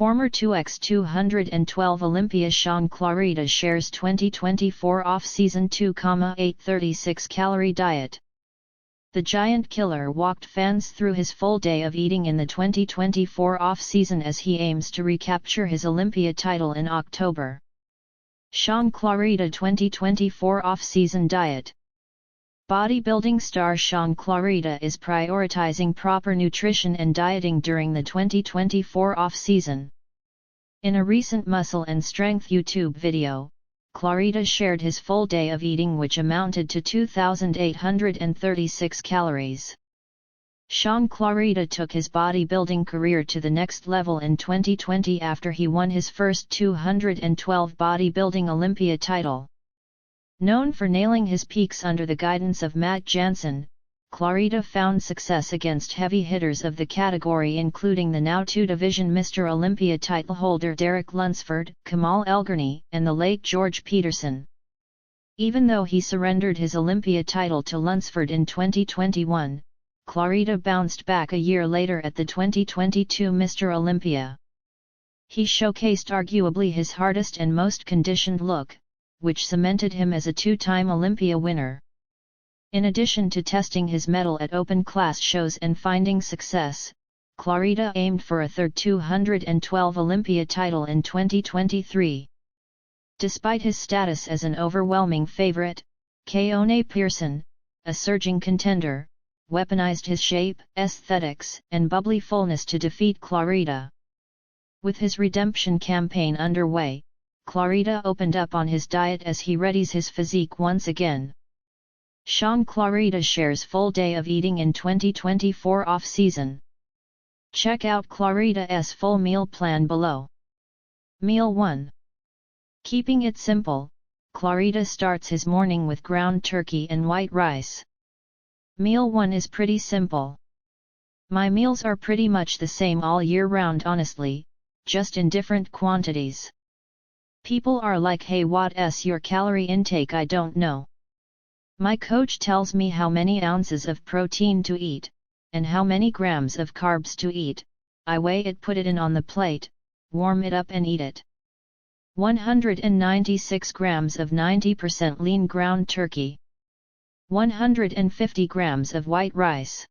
Former 2x212 Olympia Shaun Clarida shares 2024 off-season 2,836 calorie diet. The giant killer walked fans through his full day of eating in the 2024 off-season as he aims to recapture his Olympia title in October. Shaun Clarida 2024 off-season diet. Bodybuilding star Shaun Clarida is prioritizing proper nutrition and dieting during the 2024 off-season. In a recent Muscle and Strength YouTube video, Clarida shared his full day of eating, which amounted to 2,836 calories. Shaun Clarida took his bodybuilding career to the next level in 2020 after he won his first 212 bodybuilding Olympia title. Known for nailing his peaks under the guidance of Matt Jansen, Clarida found success against heavy hitters of the category, including the now two-division Mr. Olympia title holder Derek Lunsford, Kamal Elgurney, and the late George Peterson. Even though he surrendered his Olympia title to Lunsford in 2021, Clarida bounced back a year later at the 2022 Mr. Olympia. He showcased arguably his hardest and most conditioned look, which cemented him as a two-time Olympia winner. In addition to testing his mettle at open class shows and finding success, Clarida aimed for a third 212 Olympia title in 2023. Despite his status as an overwhelming favorite, Keone Pearson, a surging contender, weaponized his shape, aesthetics, and bubbly fullness to defeat Clarida. With his redemption campaign underway, Clarida opened up on his diet as he readies his physique once again. Shaun Clarida shares full day of eating in 2024 off-season. Check out Clarida's full meal plan below. Meal 1. Keeping it simple, Clarida starts his morning with ground turkey and white rice. Meal 1 is pretty simple. My meals are pretty much the same all year round, honestly, just in different quantities. People are like, hey, what's your calorie intake? I don't know. My coach tells me how many ounces of protein to eat, and how many grams of carbs to eat. I weigh it, put it in on the plate, warm it up and eat it. 196 grams of 90% lean ground turkey. 150 grams of white rice.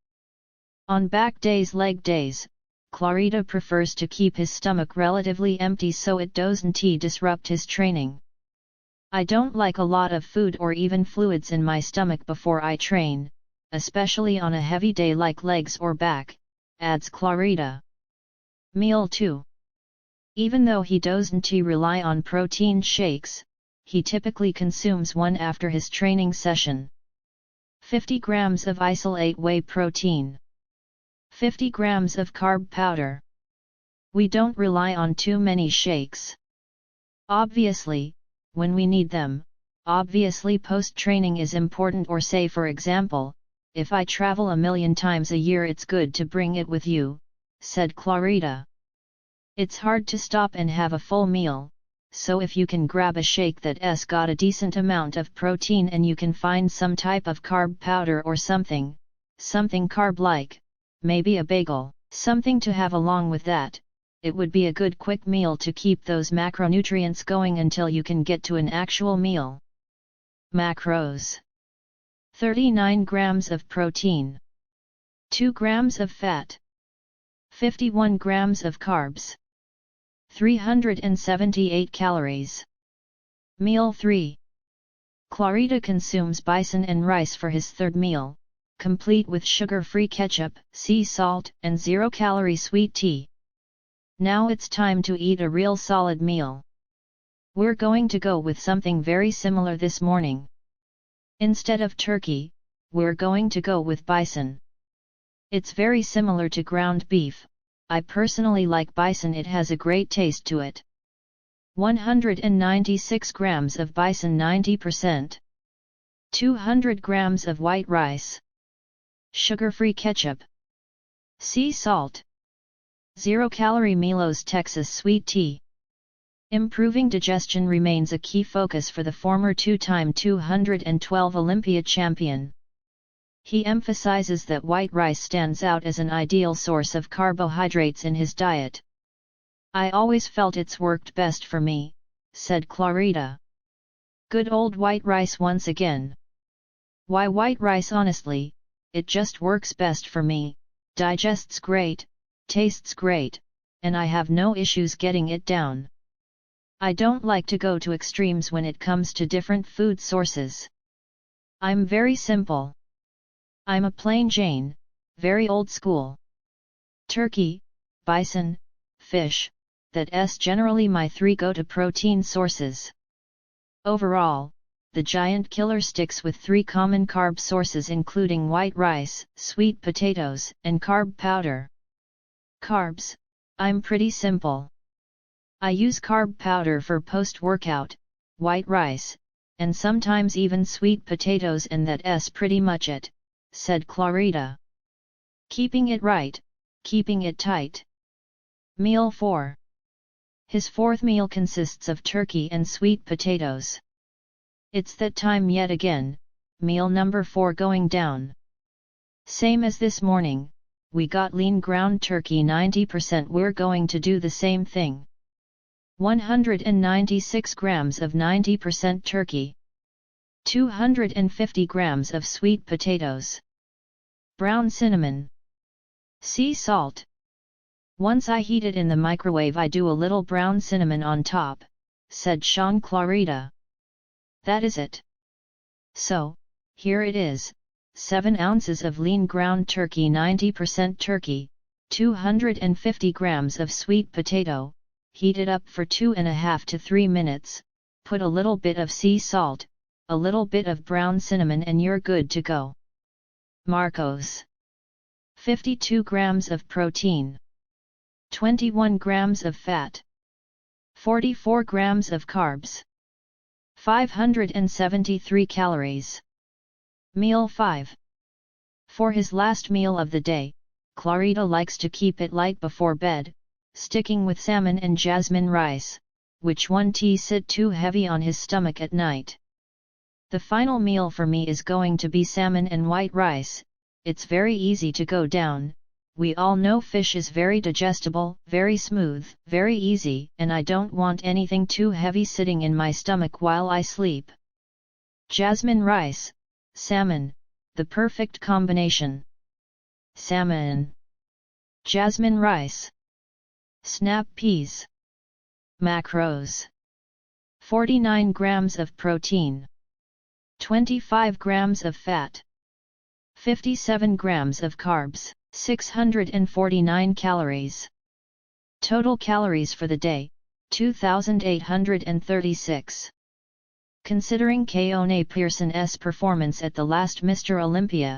On back days, leg days, Clarida prefers to keep his stomach relatively empty so it doesn't disrupt his training. I don't like a lot of food or even fluids in my stomach before I train, especially on a heavy day like legs or back, adds Clarida. Meal 2. Even though he doesn't rely on protein shakes, he typically consumes one after his training session. 50 grams of isolate whey protein. 50 grams of carb powder. We don't rely on too many shakes. Obviously, when we need them, obviously post-training is important, or say for example, if I travel a million times a year it's good to bring it with you, said Clarida. It's hard to stop and have a full meal, so if you can grab a shake that's got a decent amount of protein and you can find some type of carb powder or something carb-like, maybe a bagel, something to have along with that, it would be a good quick meal to keep those macronutrients going until you can get to an actual meal. Macros: 39 grams of protein, 2 grams of fat, 51 grams of carbs, 378 calories. Meal 3. Clarida consumes bison and rice for his third meal, complete with sugar-free ketchup, sea salt, and zero-calorie sweet tea. Now it's time to eat a real solid meal. We're going to go with something very similar this morning. Instead of turkey, we're going to go with bison. It's very similar to ground beef. I personally like bison, it has a great taste to it. 196 grams of bison, 90%. 200 grams of white rice. Sugar-free ketchup. Sea salt. Zero-calorie Milo's Texas sweet tea. Improving digestion remains a key focus for the former two-time 212 Olympia champion. He emphasizes that white rice stands out as an ideal source of carbohydrates in his diet. I always felt it's worked best for me, said Clarida. Good old white rice once again. Why white rice honestly, it just works best for me, digests great, tastes great, and I have no issues getting it down. I don't like to go to extremes when it comes to different food sources. I'm very simple. I'm a plain Jane, very old school. Turkey, bison, fish, that's generally my 3 go-to protein sources. Overall, the giant killer sticks with 3 common carb sources including white rice, sweet potatoes, and carb powder. Carbs, I'm pretty simple. I use carb powder for post-workout, white rice, and sometimes even sweet potatoes, and that's pretty much it, said Clarida. Keeping it right, keeping it tight. Meal 4. His 4th meal consists of turkey and sweet potatoes. It's that time yet again, meal number 4 going down. Same as this morning, we got lean ground turkey 90%. We're going to do the same thing. 196 grams of 90% turkey. 250 grams of sweet potatoes. Brown cinnamon. Sea salt. Once I heat it in the microwave I do a little brown cinnamon on top, said Shaun. Clarida. That is it. So, here it is, 7 ounces of lean ground turkey 90% turkey, 250 grams of sweet potato, heat it up for 2.5 to 3 minutes, put a little bit of sea salt, a little bit of brown cinnamon and you're good to go. Macros. 52 grams of protein. 21 grams of fat. 44 grams of carbs. 573 calories. Meal 5. For his last meal of the day, Clarida likes to keep it light before bed, sticking with salmon and jasmine rice, which won't sit too heavy on his stomach at night. The final meal for me is going to be salmon and white rice. It's very easy to go down. We all know fish is very digestible, very smooth, very easy, and I don't want anything too heavy sitting in my stomach while I sleep. Jasmine rice, salmon, the perfect combination. Salmon. Jasmine rice. Snap peas. Macros. 49 grams of protein. 25 grams of fat. 57 grams of carbs. 649 calories. Total calories for the day, 2,836. Considering Keone Pearson's performance at the last Mr. Olympia,